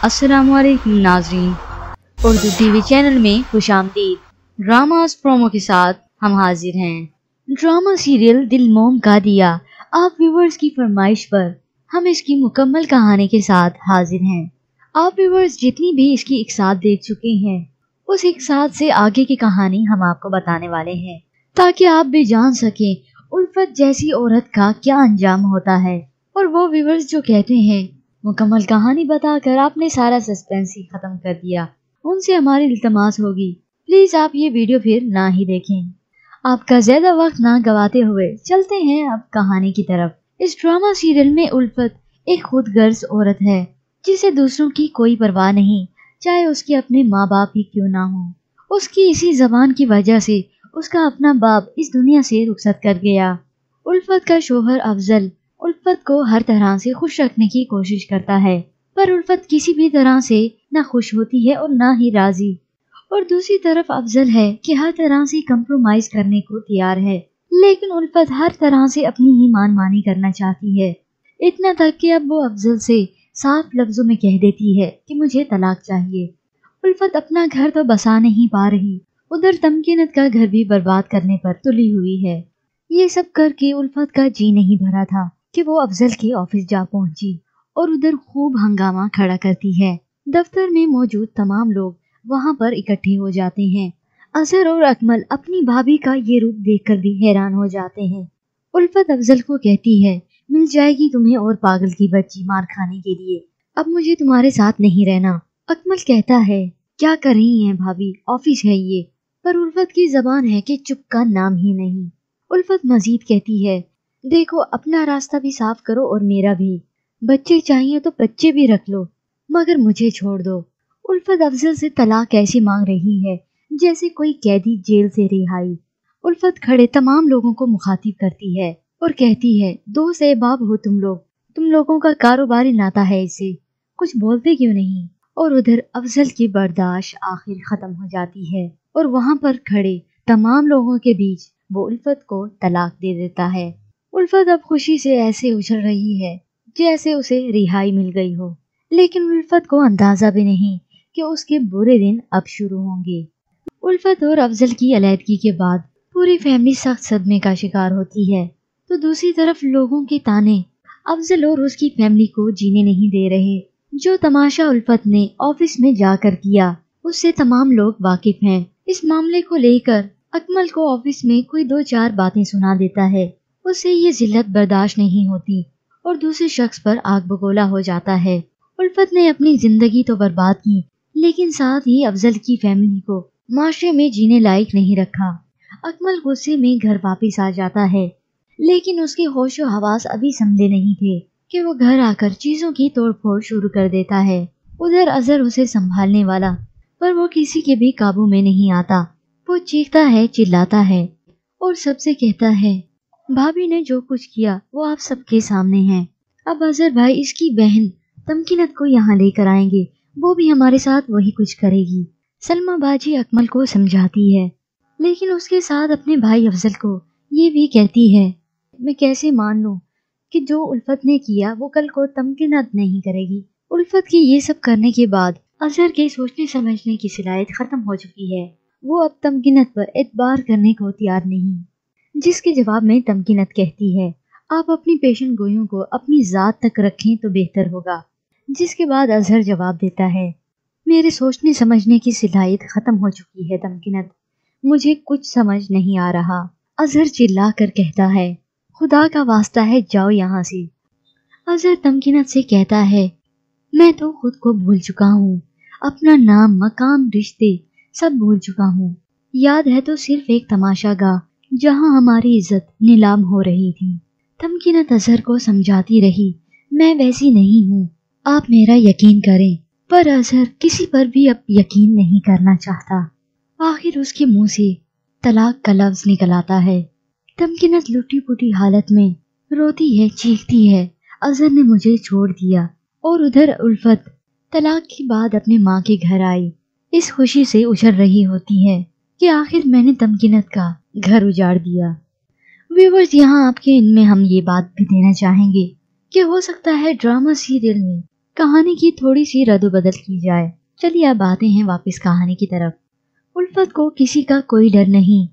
अस्सलाम वालेकुम नाज़रीन, उर्दू टीवी चैनल में खुशामदीद। ड्रामास प्रोमो के साथ हम हाजिर हैं। ड्रामा सीरियल दिल मोम का दिया आप व्यूवर्स की फरमाइश पर हम इसकी मुकम्मल कहानी के साथ हाजिर हैं। आप व्यूवर्स जितनी भी इसकी एक साथ देख चुके हैं, उस एक साथ से आगे की कहानी हम आपको बताने वाले हैं, ताकि आप भी जान सकें उल्फत जैसी औरत का क्या अंजाम होता है। और वो व्यूवर्स जो कहते हैं मुकम्मल कहानी बताकर आपने सारा सस्पेंस ही खत्म कर दिया, उनसे हमारी इल्तमास होगी प्लीज आप ये वीडियो फिर ना ही देखें। आपका ज्यादा वक्त ना गवाते हुए चलते हैं अब कहानी की तरफ। इस ड्रामा सीरियल में उल्फत एक खुदगर्ज औरत है जिसे दूसरों की कोई परवाह नहीं, चाहे उसके अपने माँ बाप ही क्यों ना हो। उसकी इसी जबान की वजह से उसका अपना बाप इस दुनिया से रुखसत कर गया। उल्फत का शोहर अफजल उल्फत को हर तरह से खुश रखने की कोशिश करता है, पर उल्फत किसी भी तरह से ना खुश होती है और ना ही राजी। और दूसरी तरफ अफजल है कि हर तरह से कंप्रोमाइज करने को तैयार है, लेकिन उल्फत हर तरह से अपनी ही मानमानी करना चाहती है। इतना तक कि अब वो अफजल से साफ लफ्जों में कह देती है कि मुझे तलाक चाहिए। उल्फत अपना घर तो बसा नहीं पा रही, उधर तमकीनत का घर भी बर्बाद करने पर तुली हुई है। ये सब करके उल्फत का जी नहीं भरा था कि वो अफजल के ऑफिस जा पहुंची और उधर खूब हंगामा खड़ा करती है। दफ्तर में मौजूद तमाम लोग वहां पर इकट्ठे हो जाते हैं। अजहर और अकमल अपनी भाभी का ये रूप देखकर भी हैरान हो जाते हैं। उल्फत अफजल को कहती है मिल जाएगी तुम्हें और पागल की बच्ची मार खाने के लिए, अब मुझे तुम्हारे साथ नहीं रहना। अकमल कहता है क्या कर रही हैं भाभी, ऑफिस है ये। पर उल्फत की जबान है कि चुप का नाम ही नहीं। उल्फत मजीद कहती है देखो अपना रास्ता भी साफ करो और मेरा भी, बच्चे चाहिए तो बच्चे भी रख लो, मगर मुझे छोड़ दो। उल्फत अफजल से तलाक ऐसी मांग रही है जैसे कोई कैदी जेल से रिहाई। उल्फत खड़े तमाम लोगों को मुखातिब करती है और कहती है दोस्त एहबाब हो तुम लोगों का कारोबारी नाता है, इससे कुछ बोलते क्यों नहीं। और उधर अफजल की बर्दाश्त आखिर खत्म हो जाती है और वहां पर खड़े तमाम लोगों के बीच वो उल्फत को तलाक दे देता है। उल्फत अब खुशी से ऐसे उछल रही है जैसे उसे रिहाई मिल गई हो, लेकिन उल्फत को अंदाजा भी नहीं कि उसके बुरे दिन अब शुरू होंगे। उल्फत और अफजल की अलैदगी के बाद पूरी फैमिली सख्त सदमे का शिकार होती है, तो दूसरी तरफ लोगों के ताने अफजल और उसकी फैमिली को जीने नहीं दे रहे। जो तमाशा उल्फत ने ऑफिस में जाकर किया उससे तमाम लोग वाकिफ हैं। इस मामले को लेकर अकमल को ऑफिस में कोई दो चार बातें सुना देता है, उसे ये जिल्लत बर्दाश्त नहीं होती और दूसरे शख्स पर आग बगोला हो जाता है। उल्फत ने अपनी जिंदगी तो बर्बाद की, लेकिन साथ ही अफजल की फैमिली को माशरे में जीने लायक नहीं रखा। अकमल गुस्से में घर वापिस आ जाता है, लेकिन उसके होशो हवास अभी संभले नहीं थे कि वो घर आकर चीजों की तोड़फोड़ शुरू कर देता है। उधर अजहर उसे संभालने वाला, पर वो किसी के भी काबू में नहीं आता। वो चीखता है, चिल्लाता है और सबसे कहता है भाभी ने जो कुछ किया वो आप सबके सामने है। अब अजहर भाई इसकी बहन तमकीनत को यहाँ लेकर आएंगे, वो भी हमारे साथ वही कुछ करेगी। सलमा बाजी अकमल को समझाती है, लेकिन उसके साथ अपने भाई अफजल को ये भी कहती है मैं कैसे मान लूं कि जो उल्फत ने किया वो कल को तमकीनत नहीं करेगी। उल्फत की ये सब करने के बाद अजहर के सोचने समझने की सलाहियत खत्म हो चुकी है। वो अब तमकीनत पर एतबार करने को तैयार नहीं, जिसके जवाब में तमकीनत कहती है आप अपनी पेशन गोइयों को अपनी जात तक रखें तो बेहतर होगा। जिसके बाद अजहर जवाब देता है मेरे सोचने समझने की सलाहियत खत्म हो चुकी है तमकीनत, मुझे कुछ समझ नहीं आ रहा। अजहर चिल्ला कर कहता है खुदा का वास्ता है जाओ यहाँ से। अजहर तमकीनत से कहता है मैं तो खुद को भूल चुका हूँ, अपना नाम मकाम रिश्ते सब भूल चुका हूँ। याद है तो सिर्फ एक तमाशा गाह जहाँ हमारी इज्जत नीलाम हो रही थी। तमकीनत अजहर को समझाती रही मैं वैसी नहीं हूँ, आप मेरा यकीन करें। पर अजहर किसी पर भी अब यकीन नहीं करना चाहता। आखिर उसके मुंह से तलाक का लफ्ज निकल आता है। तमकीनत लुटी पुटी हालत में रोती है, चीखती है अजहर ने मुझे छोड़ दिया। और उधर उल्फत तलाक के बाद अपने माँ के घर आई, इस खुशी से उछल रही होती है कि आखिर मैंने तमकीनत का घर उजाड़ दिया। व्यूवर्स यहाँ आपके इनमें हम ये बात भी देना चाहेंगे कि हो सकता है ड्रामा सीरियल में कहानी की थोड़ी सी रद्द-बदल की जाए। चलिए अब आते हैं वापस कहानी की तरफ। उल्फत को किसी का कोई डर नहीं,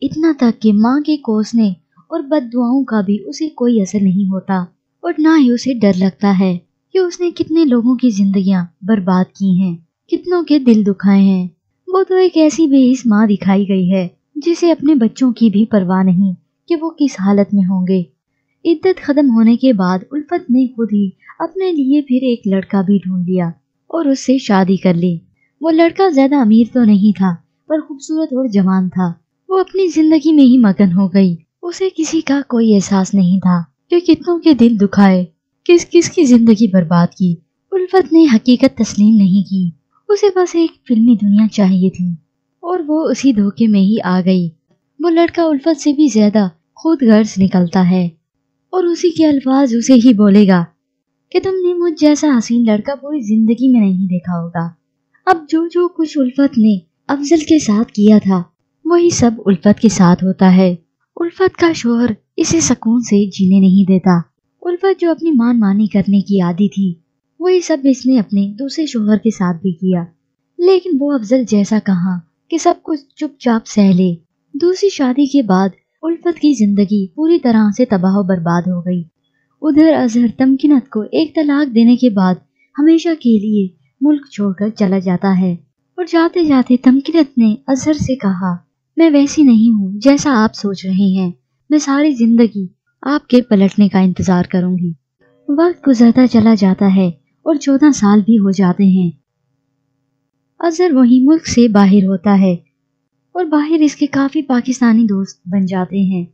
इतना तक कि माँ के कोसने और बददुआओं का भी उसे कोई असर नहीं होता, और ना ही उसे डर लगता है कि उसने कितने लोगों की जिंदगियां बर्बाद की हैं, कितनों के दिल दुखाए हैं। वो तो एक ऐसी बेहिस माँ दिखाई गई है जिसे अपने बच्चों की भी परवाह नहीं कि वो किस हालत में होंगे। इद्दत खत्म होने के बाद उल्फत ने खुद ही अपने लिए फिर एक लड़का भी ढूंढ लिया और उससे शादी कर ली। वो लड़का ज्यादा अमीर तो नहीं था, पर खूबसूरत और जवान था। वो अपनी जिंदगी में ही मगन हो गई। उसे किसी का कोई एहसास नहीं था कि कितनों के दिल दुखाए, किस किस की जिंदगी बर्बाद की। उल्फत ने हकीकत तस्लीम नहीं की। उसे बस एक फिल्मी दुनिया चाहिए थी और वो उसी धोखे में ही आ गई। वो लड़का उल्फत से भी ज्यादा खुद गर्ज निकलता है और उसी के अल्फाज उसे ही बोलेगा कि तुमने मुझ जैसा हसीन लड़का पूरी जिंदगी में नहीं देखा होगा। अब जो जो कुछ उल्फत ने अफजल के साथ किया था वही सब उल्फत के साथ होता है। उल्फत का शोहर इसे सुकून से जीने नहीं देता। उल्फत जो अपनी मानमानी करने की आदी थी वही सब इसने अपने दूसरे शोहर के साथ भी किया, लेकिन वो अफजल जैसा कहा कि सब कुछ चुपचाप सह ले। दूसरी शादी के बाद उल्फत की जिंदगी पूरी तरह से तबाह और बर्बाद हो गई। उधर अजहर तमकीनत को एक तलाक देने के बाद हमेशा के लिए मुल्क छोड़कर चला जाता है, और जाते जाते तमकीनत ने अजहर से कहा, मैं वैसी नहीं हूँ जैसा आप सोच रहे हैं। मैं सारी जिंदगी आपके पलटने का इंतजार करूंगी। वक्त गुजरता चला जाता है और 14 साल भी हो जाते हैं। अजहर वही मुल्क से बाहर होता है और बाहर इसके काफी पाकिस्तानी दोस्त बन जाते हैं।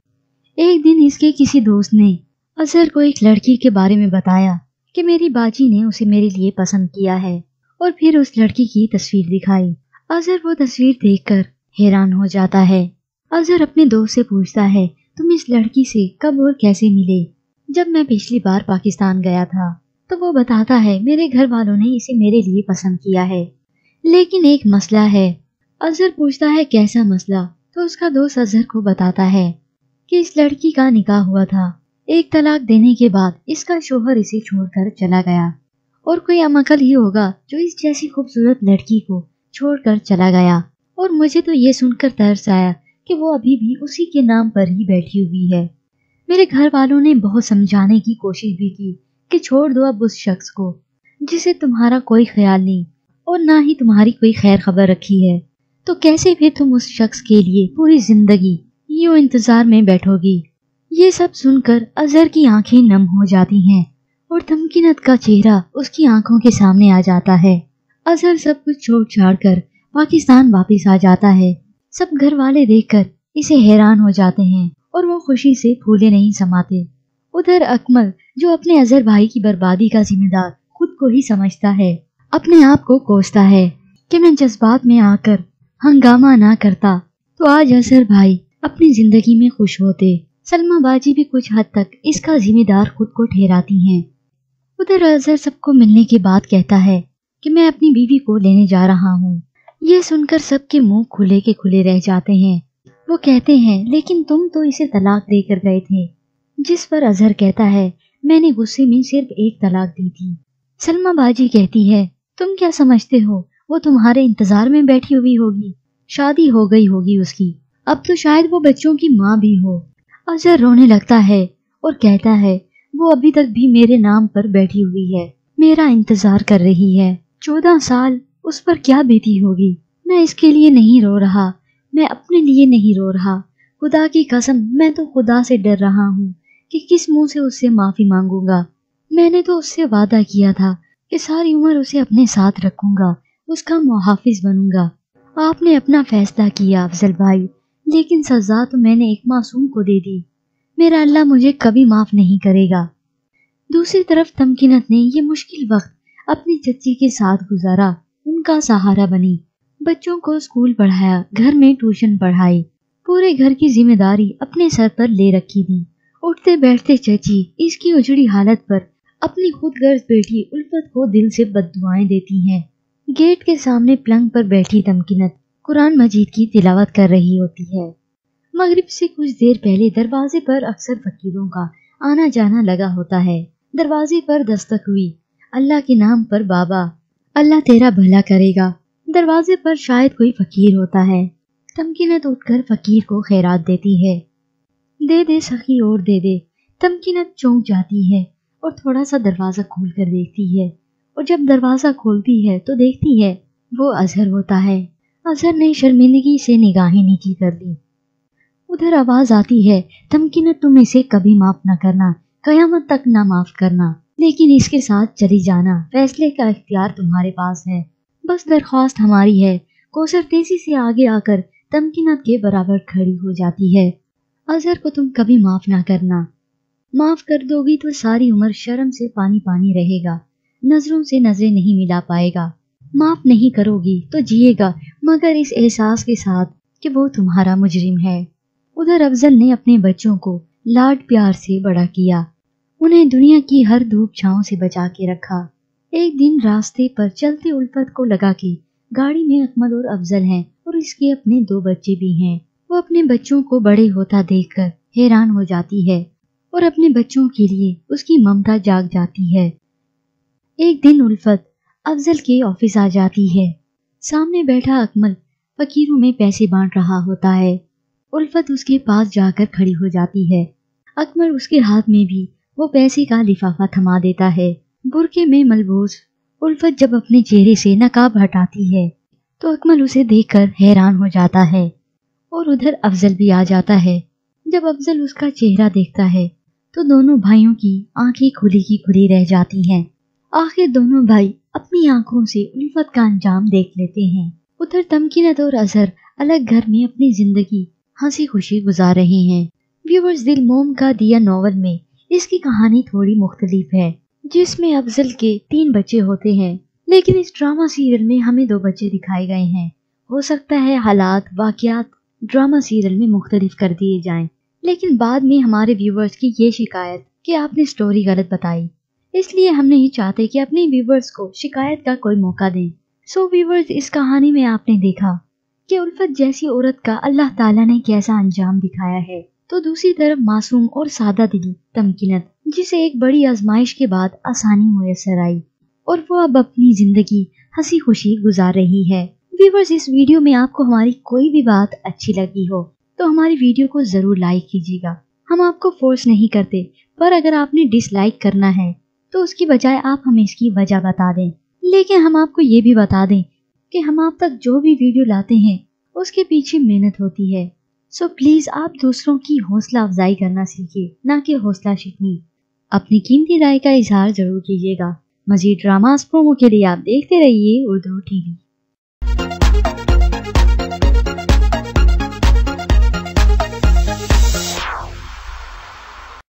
एक दिन इसके किसी दोस्त ने अजहर को एक लड़की के बारे में बताया कि मेरी बाजी ने उसे मेरे लिए पसंद किया है, और फिर उस लड़की की तस्वीर दिखाई। अजहर वो तस्वीर देखकर हैरान हो जाता है। अजहर अपने दोस्त से पूछता है, तुम इस लड़की से कब और कैसे मिले? जब मैं पिछली बार पाकिस्तान गया था। तो वो बताता है, मेरे घर वालों ने इसे मेरे लिए पसंद किया है, लेकिन एक मसला है। अजहर पूछता है, कैसा मसला? तो उसका दोस्त अजहर को बताता है कि इस लड़की का निकाह हुआ था। एक तलाक देने के बाद इसका शोहर इसे छोड़कर चला गया, और कोई अमकल ही होगा जो इस जैसी खूबसूरत लड़की को छोड़कर चला गया। और मुझे तो ये सुनकर तरस आया कि वो अभी भी उसी के नाम पर ही बैठी हुई है। मेरे घर वालों ने बहुत समझाने की कोशिश भी की कि छोड़ दो अब उस शख्स को जिसे तुम्हारा कोई ख्याल नहीं और ना ही तुम्हारी कोई खैर खबर रखी है। तो कैसे फिर तुम उस शख्स के लिए पूरी जिंदगी यूं इंतजार में बैठोगी? ये सब सुनकर अजहर की आंखें नम हो जाती हैं और तमकीनत का चेहरा उसकी आंखों के सामने आ जाता है। अजहर सब कुछ छोड़ छाड़ कर पाकिस्तान वापस आ जाता है। सब घर वाले देखकर इसे हैरान हो जाते हैं और वो खुशी से फूले नहीं समाते। उधर अकमल जो अपने अजहर भाई की बर्बादी का जिम्मेदार खुद को ही समझता है, अपने आप को कोसता है कि मैं जज्बात में आकर हंगामा ना करता तो आज अजहर भाई अपनी जिंदगी में खुश होते। सलमा बाजी भी कुछ हद तक इसका जिम्मेदार खुद को ठहराती हैं। उधर अजहर सबको मिलने के बाद कहता है कि मैं अपनी बीवी को लेने जा रहा हूँ। ये सुनकर सबके मुंह खुले के खुले रह जाते हैं। वो कहते हैं, लेकिन तुम तो इसे तलाक देकर गए थे। जिस पर अजहर कहता है, मैंने गुस्से में सिर्फ एक तलाक दी थी। सलमा बाजी कहती है, तुम क्या समझते हो वो तुम्हारे इंतजार में बैठी हुई होगी? शादी हो गई होगी उसकी, अब तो शायद वो बच्चों की माँ भी हो। अजहर रोने लगता है और कहता है, वो अभी तक भी मेरे नाम पर बैठी हुई है, मेरा इंतजार कर रही है। 14 साल उस पर क्या बीती होगी। मैं इसके लिए नहीं रो रहा, मैं अपने लिए नहीं रो रहा। खुदा की कसम, मैं तो खुदा से डर रहा हूँ कि किस मुंह से उससे माफी मांगूंगा। मैंने तो उससे वादा किया था कि सारी उम्र उसे अपने साथ रखूंगा, उसका मुहाफिज बनूंगा। आपने अपना फैसला किया अफजल भाई, लेकिन सजा तो मैंने एक मासूम को दे दी। मेरा अल्लाह मुझे कभी माफ नहीं करेगा। दूसरी तरफ तमकीनत ने ये मुश्किल वक्त अपनी चच्ची के साथ गुजारा, उनका सहारा बनी। बच्चों को स्कूल पढ़ाया, घर में ट्यूशन पढ़ाई, पूरे घर की जिम्मेदारी अपने सर पर ले रखी थी। उठते बैठते चची इसकी उजड़ी हालत पर अपनी खुदगर्ज बेटी उल्फत को दिल से बद्दुआएं देती हैं। गेट के सामने पलंग पर बैठी तमकीनत कुरान मजीद की तिलावत कर रही होती है। मगरिब से कुछ देर पहले दरवाजे पर अक्सर फकीरों का आना जाना लगा होता है। दरवाजे पर दस्तक हुई। अल्लाह के नाम पर बाबा, अल्लाह तेरा भला करेगा। दरवाजे पर शायद कोई फकीर होता है। तमकीनत उठकर फकीर को खैरात देती है। दे दे सखी और दे दे। तमकीनत चौंक जाती है और थोड़ा सा दरवाजा खोल कर देखती है, और जब दरवाजा खोलती है तो देखती है वो अजहर होता है। अजहर ने शर्मिंदगी से निगाहें नीची कर ली। उधर आवाज आती है, तमकीनत तुम इसे कभी माफ न करना, कयामत तक ना माफ करना, लेकिन इसके साथ चली जाना, फैसले का इख्तियार तुम्हारे पास है। बस दरख्वास्त हमारी है। कौसर तेजी से आगे आकर तमकीनत के बराबर खड़ी हो जाती है। अजहर को तुम कभी माफ ना करना, माफ कर दोगी तो सारी उम्र शर्म से पानी पानी रहेगा, नजरों से नजरें नहीं मिला पाएगा। माफ नहीं करोगी तो जिएगा मगर इस एहसास के साथ कि वो तुम्हारा मुजरिम है। उधर अफजल ने अपने बच्चों को लाड प्यार से बड़ा किया, उन्हें दुनिया की हर धूप छांव से बचा के रखा। एक दिन रास्ते पर चलते उल्फत को लगा कि गाड़ी में अकमल और अफजल हैं और इसके अपने 2 बच्चे भी हैं। वो अपने बच्चों को बड़े होता देखकर हैरान हो जाती है और अपने बच्चों के लिए उसकी ममता जाग जाती है। एक दिन उल्फत अफजल के ऑफिस आ जाती है। सामने बैठा अकमल फकीरों में पैसे बांट रहा होता है। उल्फत उसके पास जाकर खड़ी हो जाती है। अकमल उसके हाथ में भी वो पैसे का लिफाफा थमा देता है। बुरके में मलबूस उल्फत जब अपने चेहरे से नकाब हटाती है तो अकमल उसे देखकर हैरान हो जाता है और उधर अफजल भी आ जाता है। जब अफजल उसका चेहरा देखता है तो दोनों भाइयों की आंखें खुली की खुली रह जाती हैं। आखिर दोनों भाई अपनी आंखों से उल्फत का अंजाम देख लेते हैं। उधर तमकीनत और अजहर अलग घर में अपनी जिंदगी हंसी खुशी गुजार रहे हैं। व्यूअर्स, दिल मोम का दिया नॉवल में इसकी कहानी थोड़ी मुख्तलिफ है, जिसमें अफजल के 3 बच्चे होते हैं, लेकिन इस ड्रामा सीरियल में हमें 2 बच्चे दिखाए गए हैं। हो सकता है हालात वाकयात ड्रामा सीरियल में मुख्तलिफ कर दिए जाएं, लेकिन बाद में हमारे व्यूवर्स की ये शिकायत कि आपने स्टोरी गलत बताई, इसलिए हम नहीं चाहते कि अपने व्यूवर्स को शिकायत का कोई मौका दें। सो व्यूवर्स, इस कहानी में आपने देखा कि उल्फत जैसी औरत का अल्लाह ताला ने कैसा अंजाम दिखाया है, तो दूसरी तरफ मासूम और सादा दिल तमकीनत, जिसे एक बड़ी आजमाइश के बाद आसानी मुयस्सर आई और वो अब अपनी जिंदगी हंसी खुशी गुजार रही है। व्यूवर्स, इस वीडियो में आपको हमारी कोई भी बात अच्छी लगी हो तो हमारी वीडियो को जरूर लाइक कीजिएगा। हम आपको फोर्स नहीं करते, पर अगर आपने डिसलाइक करना है तो उसकी बजाय आप हमें इसकी वजह बता दें। लेकिन हम आपको ये भी बता दें कि हम आप तक जो भी वीडियो लाते हैं उसके पीछे मेहनत होती है। सो प्लीज आप दूसरों की हौसला अफजाई करना सीखिए, ना कि हौसला शिकनी। अपनी कीमती राय का इजहार जरूर कीजिएगा। मजीद ड्रामास प्रोमो के लिए आप देखते रहिए उर्दू टीवी।